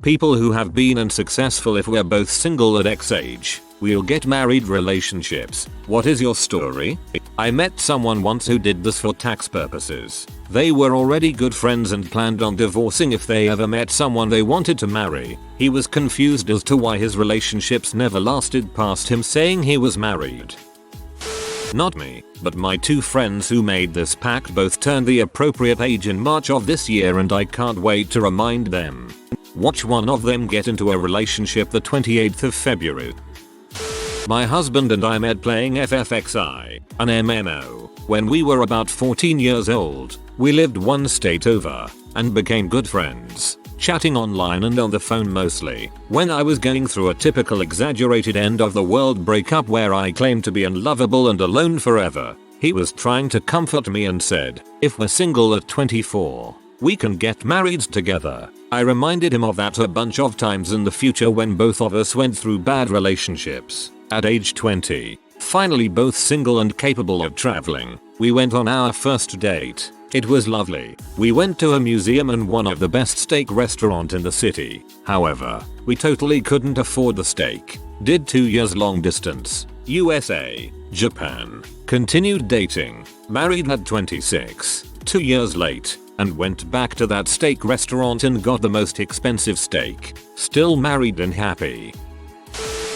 People who have been unsuccessful if we're both single at X age. We'll get married relationships. What is your story? I met someone once who did this for tax purposes. They were already good friends and planned on divorcing if they ever met someone they wanted to marry. He was confused as to why his relationships never lasted past him saying he was married. Not me, but my two friends who made this pact both turned the appropriate age in March of this year and I can't wait to remind them. Watch one of them get into a relationship the 28th of February. My husband and I met playing FFXI, an MMO, when we were about 14 years old. We lived one state over and became good friends, chatting online and on the phone mostly. When I was going through a typical exaggerated end of the world breakup where I claimed to be unlovable and alone forever, he was trying to comfort me and said, if we're single at 24, we can get married together. I reminded him of that a bunch of times in the future when both of us went through bad relationships. At age 20, finally both single and capable of traveling, we went on our first date. It was lovely. We went to a museum and one of the best steak restaurant in the city. However, we totally couldn't afford the steak. Did 2 years long distance. USA, Japan. Continued dating. Married at 26. 2 years late. And went back to that steak restaurant and got the most expensive steak. Still married and happy.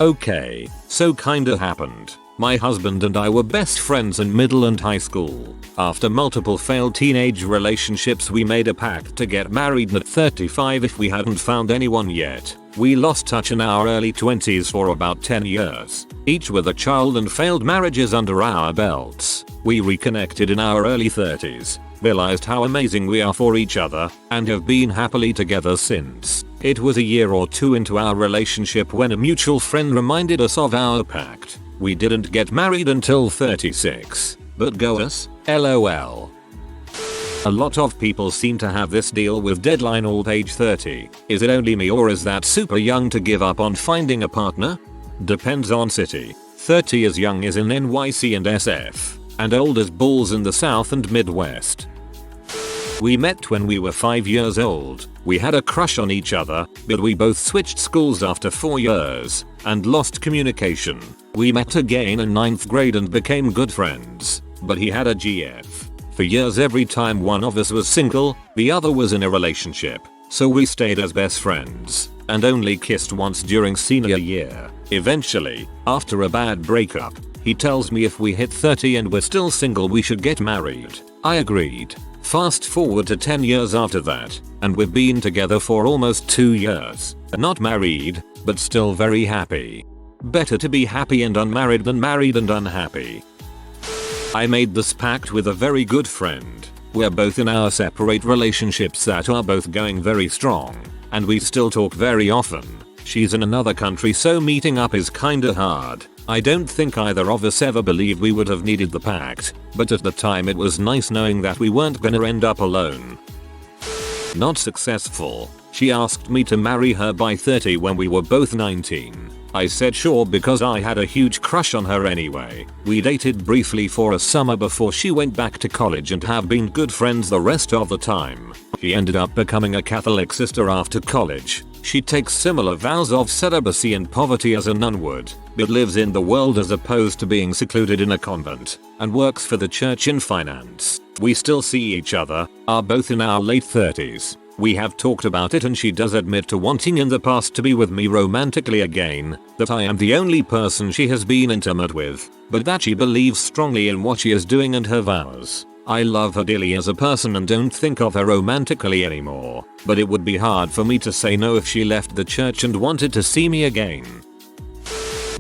Okay, so kinda happened. My husband and I were best friends in middle and high school. After multiple failed teenage relationships we made a pact to get married at 35 if we hadn't found anyone yet. We lost touch in our early 20s for about 10 years, each with a child and failed marriages under our belts. We reconnected in our early 30s, realized how amazing we are for each other, and have been happily together since. It was a year or two into our relationship when a mutual friend reminded us of our pact. We didn't get married until 36. But go us, lol. A lot of people seem to have this deal with deadline old age 30. Is it only me or is that super young to give up on finding a partner? Depends on city. 30 is young as in NYC and SF, and old as balls in the South and Midwest. We met when we were 5 years old. We had a crush on each other, but we both switched schools after 4 years and lost communication. We met again in 9th grade and became good friends, but he had a GF. For years every time one of us was single, the other was in a relationship, so we stayed as best friends and only kissed once during senior year. Eventually, after a bad breakup, he tells me if we hit 30 and we're still single we should get married. I agreed. Fast forward to 10 years after that, and we've been together for almost 2 years. Not married, but still very happy. Better to be happy and unmarried than married and unhappy. I made this pact with a very good friend. We're both in our separate relationships that are both going very strong, and we still talk very often. She's in another country so meeting up is kinda hard. I don't think either of us ever believed we would have needed the pact, but at the time it was nice knowing that we weren't gonna end up alone. Not successful. She asked me to marry her by 30 when we were both 19. I said sure because I had a huge crush on her anyway. We dated briefly for a summer before she went back to college and have been good friends the rest of the time. She ended up becoming a Catholic sister after college. She takes similar vows of celibacy and poverty as a nun would, but lives in the world as opposed to being secluded in a convent, and works for the church in finance. We still see each other, are both in our late 30s. We have talked about it and she does admit to wanting in the past to be with me romantically again, that I am the only person she has been intimate with, but that she believes strongly in what she is doing and her vows. I love her dearly as a person and don't think of her romantically anymore, but it would be hard for me to say no if she left the church and wanted to see me again.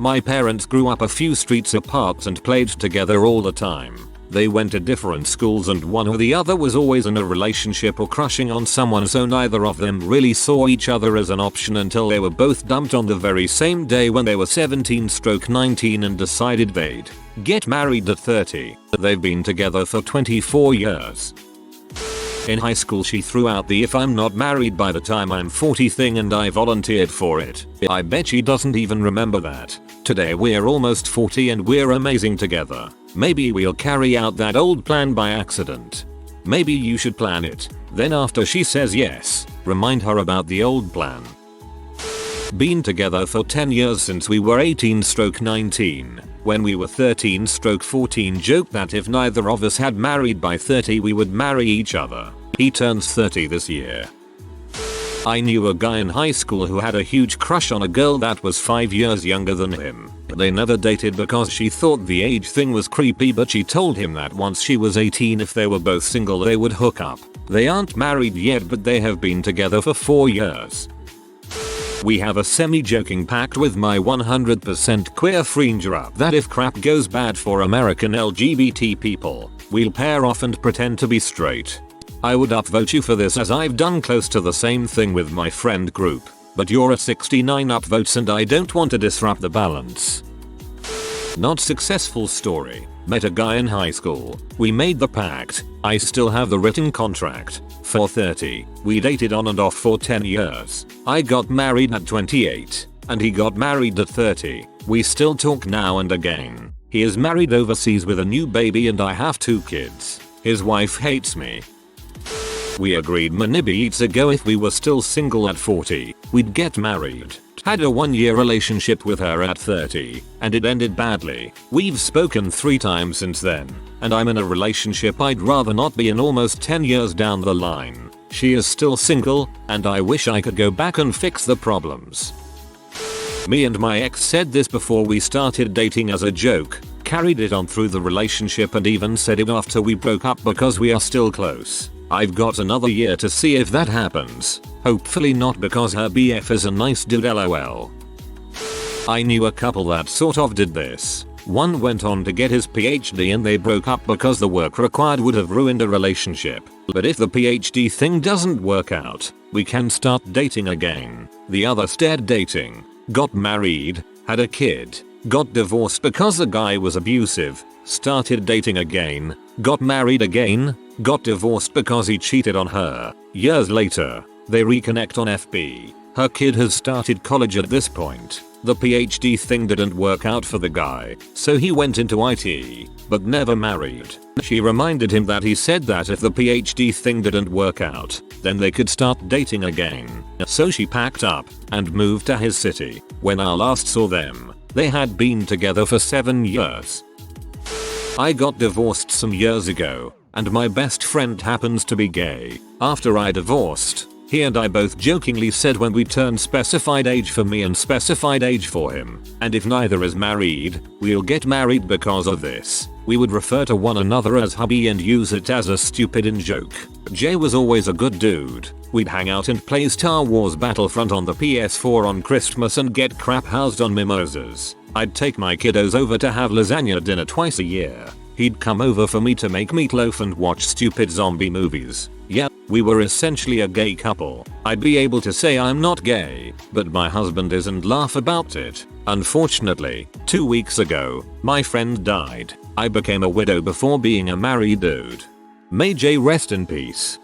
My parents grew up a few streets apart and played together all the time. They went to different schools and one or the other was always in a relationship or crushing on someone, so neither of them really saw each other as an option until they were both dumped on the very same day when they were 17/19 and decided they'd get married at 30. They've been together for 24 years. In high school she threw out the if I'm not married by the time I'm 40 thing and I volunteered for it. I bet she doesn't even remember that. Today we're almost 40 and we're amazing together. Maybe we'll carry out that old plan by accident. Maybe you should plan it. Then after she says yes, remind her about the old plan. Been together for 10 years since we were 18/19. When we were 13/14, joked that if neither of us had married by 30 we would marry each other. He turns 30 this year. I knew a guy in high school who had a huge crush on a girl that was 5 years younger than him. They never dated because she thought the age thing was creepy, but she told him that once she was 18, if they were both single, they would hook up. They aren't married yet, but they have been together for 4 years. We have a semi-joking pact with my 100% queer friend group that if crap goes bad for American LGBT people, we'll pair off and pretend to be straight. I would upvote you for this, as I've done close to the same thing with my friend group, but you're at 69 upvotes and I don't want to disrupt the balance. Not successful story. Met a guy in high school. We made the pact. I still have the written contract. For 30. We dated on and off for 10 years. I got married at 28. And he got married at 30. We still talk now and again. He is married overseas with a new baby and I have 2 kids. His wife hates me. We agreed many years ago if we were still single at 40, we'd get married. Had a 1-year relationship with her at 30, and it ended badly. We've spoken 3 times since then, and I'm in a relationship I'd rather not be in almost 10 years down the line. She is still single, and I wish I could go back and fix the problems. Me and my ex said this before we started dating as a joke, carried it on through the relationship and even said it after we broke up because we are still close. I've got another year to see if that happens. Hopefully not, because her BF is a nice dude, lol. I knew a couple that sort of did this. One went on to get his PhD and they broke up because the work required would have ruined a relationship. But if the PhD thing doesn't work out, we can start dating again. The other started dating, got married, had a kid, got divorced because the guy was abusive, started dating again, got married again, got divorced because he cheated on her. Years later, they reconnect on FB. Her kid has started college at this point. The PhD thing didn't work out for the guy, so he went into IT, but never married. She reminded him that he said that if the PhD thing didn't work out, then they could start dating again. So she packed up and moved to his city. When I last saw them, they had been together for 7 years. I got divorced some years ago, and my best friend happens to be gay. After I divorced, he and I both jokingly said when we turn specified age for me and specified age for him, and if neither is married, we'll get married because of this. We would refer to one another as hubby and use it as a stupid in joke. Jay was always a good dude. We'd hang out and play Star Wars Battlefront on the PS4 on Christmas and get crap housed on mimosas. I'd take my kiddos over to have lasagna dinner twice a year. He'd come over for me to make meatloaf and watch stupid zombie movies. Yeah, we were essentially a gay couple. I'd be able to say I'm not gay, but my husband is and laugh about it. Unfortunately, 2 weeks ago, my friend died. I became a widow before being a married dude. May J rest in peace.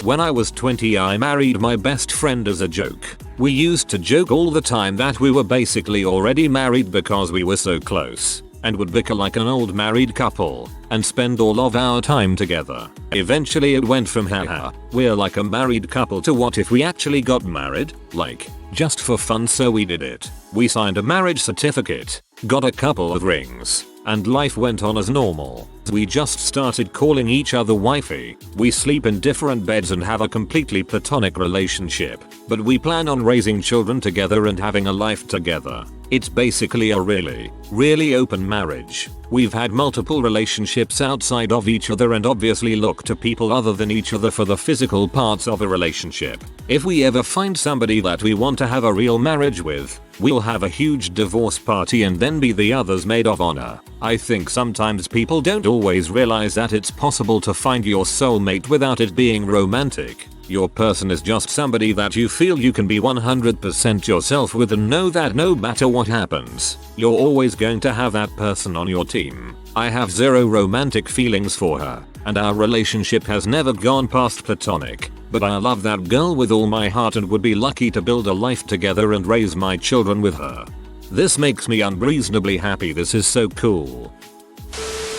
When I was 20, I married my best friend as a joke. We used to joke all the time that we were basically already married because we were so close, and would bicker like an old married couple, and spend all of our time together. Eventually it went from haha, we're like a married couple to what if we actually got married? Like, just for fun, so we did it. We signed a marriage certificate, got a couple of rings, and life went on as normal. We just started calling each other wifey. We sleep in different beds and have a completely platonic relationship, but we plan on raising children together and having a life together. It's basically a really open marriage. We've had multiple relationships outside of each other and obviously look to people other than each other for the physical parts of a relationship. If we ever find somebody that we want to have a real marriage with, we'll have a huge divorce party and then be the other's maid of honor. I think sometimes people don't always realize that it's possible to find your soulmate without it being romantic. Your person is just somebody that you feel you can be 100% yourself with and know that no matter what happens, you're always going to have that person on your team. I have zero romantic feelings for her, and our relationship has never gone past platonic, but I love that girl with all my heart and would be lucky to build a life together and raise my children with her. This makes me unreasonably happy. This is so cool.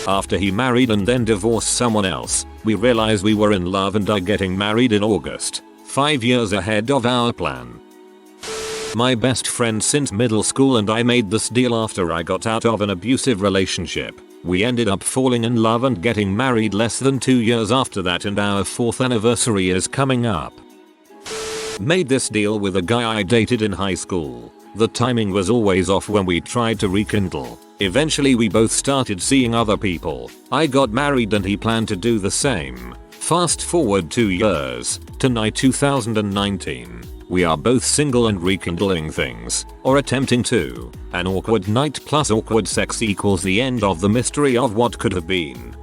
After he married and then divorced someone else, we realized we were in love and are getting married in August, 5 years ahead of our plan. my best friend since middle school and I made this deal after I got out of an abusive relationship. We ended up falling in love and getting married less than 2 years after that, and our 4th anniversary is coming up. Made this deal with a guy I dated in high school. The timing was always off when we tried to rekindle. Eventually we both started seeing other people. I got married and he planned to do the same. Fast forward 2 years to 2019. We are both single and rekindling things, or attempting to. An awkward night plus awkward sex equals the end of the mystery of what could have been.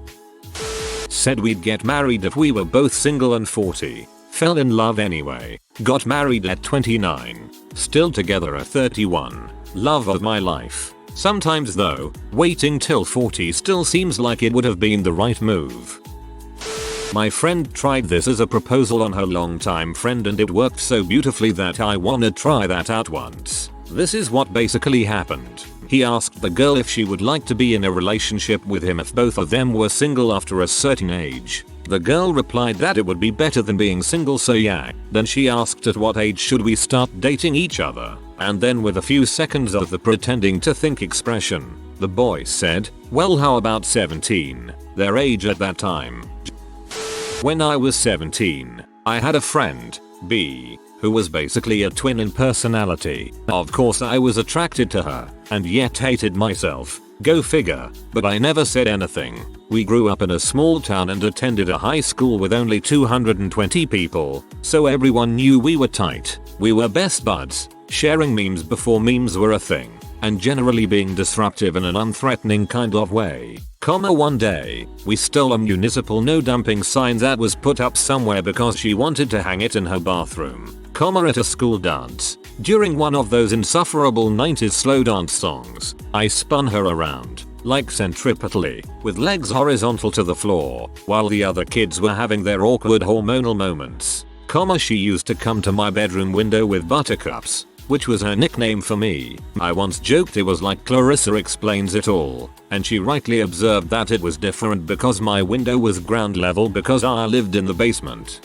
Said we'd get married if we were both single and 40. Fell in love anyway. Got married at 29. Still together at 31. Love of my life. Sometimes though, waiting till 40 still seems like it would have been the right move. My friend tried this as a proposal on her longtime friend and it worked so beautifully that I wanna try that out once. This is what basically happened. He asked the girl if she would like to be in a relationship with him if both of them were single after a certain age. The girl replied that it would be better than being single, so yeah. Then she asked at what age should we start dating each other, and then with a few seconds of the pretending to think expression, the boy said, well, how about 17? Their age at that time. When I was 17, I had a friend, B, who was basically a twin in personality. Of course I was attracted to her, and yet hated myself. Go figure, but I never said anything. We grew up in a small town and attended a high school with only 220 people, so everyone knew we were tight. We were best buds, sharing memes before memes were a thing, and generally being disruptive in an unthreatening kind of way. One day, we stole a municipal no dumping sign that was put up somewhere because she wanted to hang it in her bathroom. At a school dance. During one of those insufferable 90s slow dance songs, I spun her around, like centripetally, with legs horizontal to the floor, while the other kids were having their awkward hormonal moments. She used to come to my bedroom window with buttercups, which was her nickname for me. I once joked it was like Clarissa Explains It All, and she rightly observed that it was different because my window was ground level because I lived in the basement.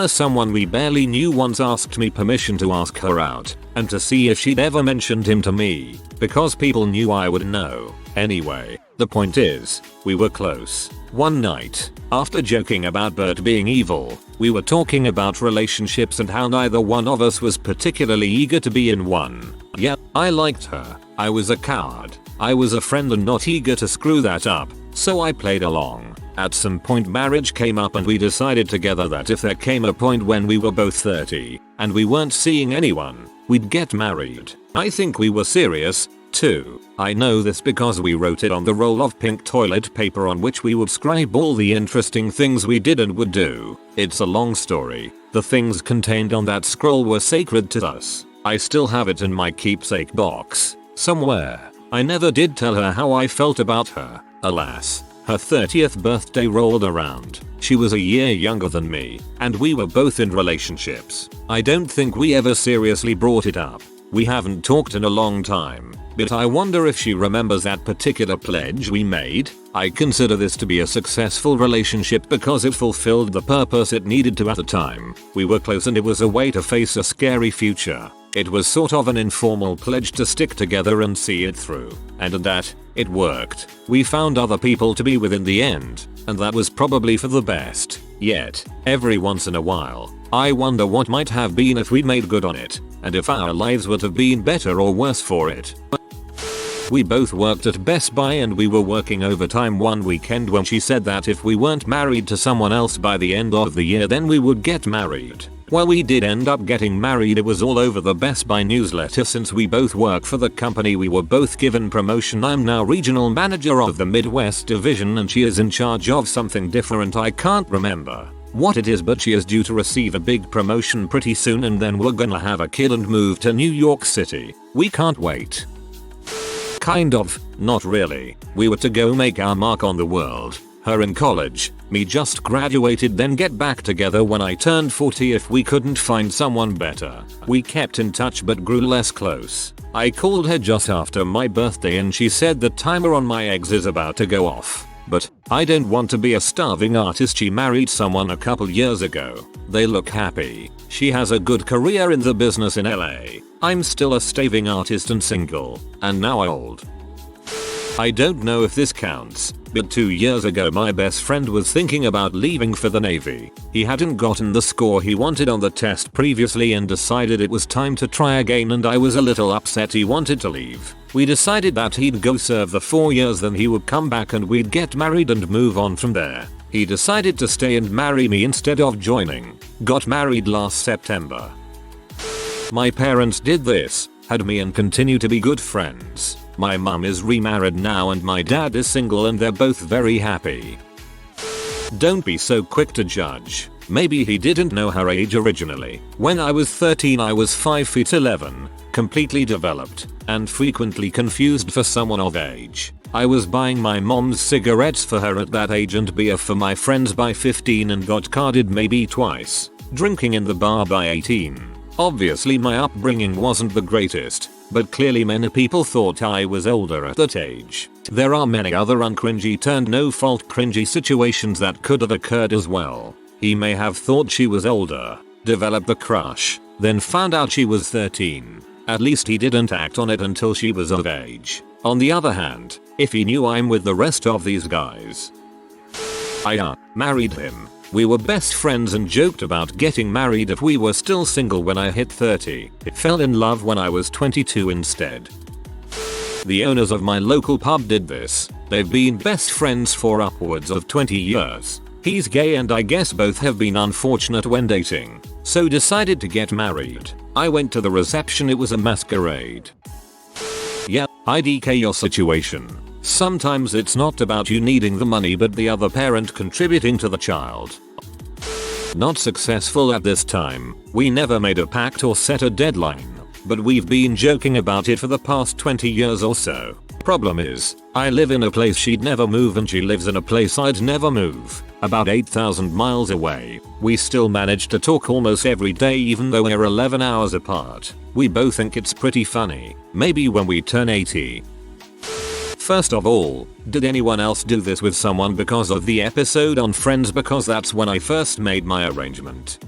Someone we barely knew once asked me permission to ask her out, and to see if she'd ever mentioned him to me, because people knew I would know. Anyway, the point is, we were close. One night, after joking about Bert being evil, we were talking about relationships and how neither one of us was particularly eager to be in one. Yeah, I liked her. I was a coward. I was a friend and not eager to screw that up, so I played along. At some point marriage came up and we decided together that if there came a point when we were both 30 and we weren't seeing anyone, we'd get married. I think we were serious, too. I know this because we wrote it on the roll of pink toilet paper on which we would scribe all the interesting things we did and would do. It's a long story. The things contained on that scroll were sacred to us. I still have it in my keepsake box, somewhere. I never did tell her how I felt about her. Alas, her 30th birthday rolled around. She was a year younger than me, and we were both in relationships. I don't think we ever seriously brought it up. We haven't talked in a long time, but I wonder if she remembers that particular pledge we made. I consider this to be a successful relationship because it fulfilled the purpose it needed to at the time. We were close and it was a way to face a scary future. It was sort of an informal pledge to stick together and see it through. And at that, it worked. We found other people to be with in the end, and that was probably for the best. Yet, every once in a while, I wonder what might have been if we'd made good on it, and if our lives would have been better or worse for it. We both worked at Best Buy and we were working overtime one weekend when she said that if we weren't married to someone else by the end of the year then we would get married. Well, we did end up getting married. It was all over the Best Buy newsletter since we both work for the company. We were both given promotion. I'm now regional manager of the Midwest division and she is in charge of something different. I can't remember what it is, but she is due to receive a big promotion pretty soon and then we're gonna have a kid and move to New York City. We can't wait. Kind of, not really. We were to go make our mark on the world. Her in college, me just graduated, then get back together when I turned 40 if we couldn't find someone better. We kept in touch but grew less close. I called her just after my birthday and she said the timer on my eggs is about to go off. But I don't want to be a starving artist. She married someone a couple years ago. They look happy. She has a good career in the business in LA. I'm still a starving artist and single. And now old. I don't know if this counts, but 2 years ago my best friend was thinking about leaving for the Navy. He hadn't gotten the score he wanted on the test previously and decided it was time to try again, and I was a little upset he wanted to leave. We decided that he'd go serve the 4 years, then he would come back and we'd get married and move on from there. He decided to stay and marry me instead of joining. Got married last September. My parents did this, had me, and continue to be good friends. My mum is remarried now and my dad is single and they're both very happy. Don't be so quick to judge. Maybe he didn't know her age originally. When I was 13 I was 5 feet 11, completely developed, and frequently confused for someone of age. I was buying my mom's cigarettes for her at that age and beer for my friends by 15 and got carded maybe twice. Drinking in the bar by 18. Obviously my upbringing wasn't the greatest, but clearly many people thought I was older at that age. There are many other uncringy turned no fault cringy situations that could have occurred as well. He may have thought she was older, developed the crush, then found out she was 13. At least he didn't act on it until she was of age. On the other hand, if he knew I'm with the rest of these guys. I married him. We were best friends and joked about getting married if we were still single when I hit 30. Fell in love when I was 22 instead. The owners of my local pub did this. They've been best friends for upwards of 20 years. He's gay and I guess both have been unfortunate when dating, so decided to get married. I went to the reception. It was a masquerade. Yeah, IDK your situation. Sometimes it's not about you needing the money but the other parent contributing to the child. Not successful at this time. We never made a pact or set a deadline, but we've been joking about it for the past 20 years or so. Problem is, I live in a place she'd never move and she lives in a place I'd never move, about 8,000 miles away. We still manage to talk almost every day even though we're 11 hours apart. We both think it's pretty funny. Maybe when we turn 80. First of all, did anyone else do this with someone because of the episode on Friends? Because that's when I first made my arrangement.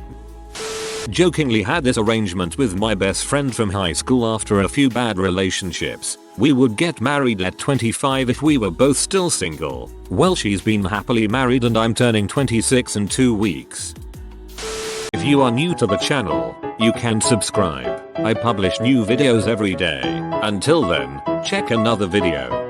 Jokingly had this arrangement with my best friend from high school after a few bad relationships. We would get married at 25 if we were both still single. Well, she's been happily married and I'm turning 26 in 2 weeks. If you are new to the channel, you can subscribe. I publish new videos every day. Until then, check another video.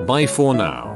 Bye for now.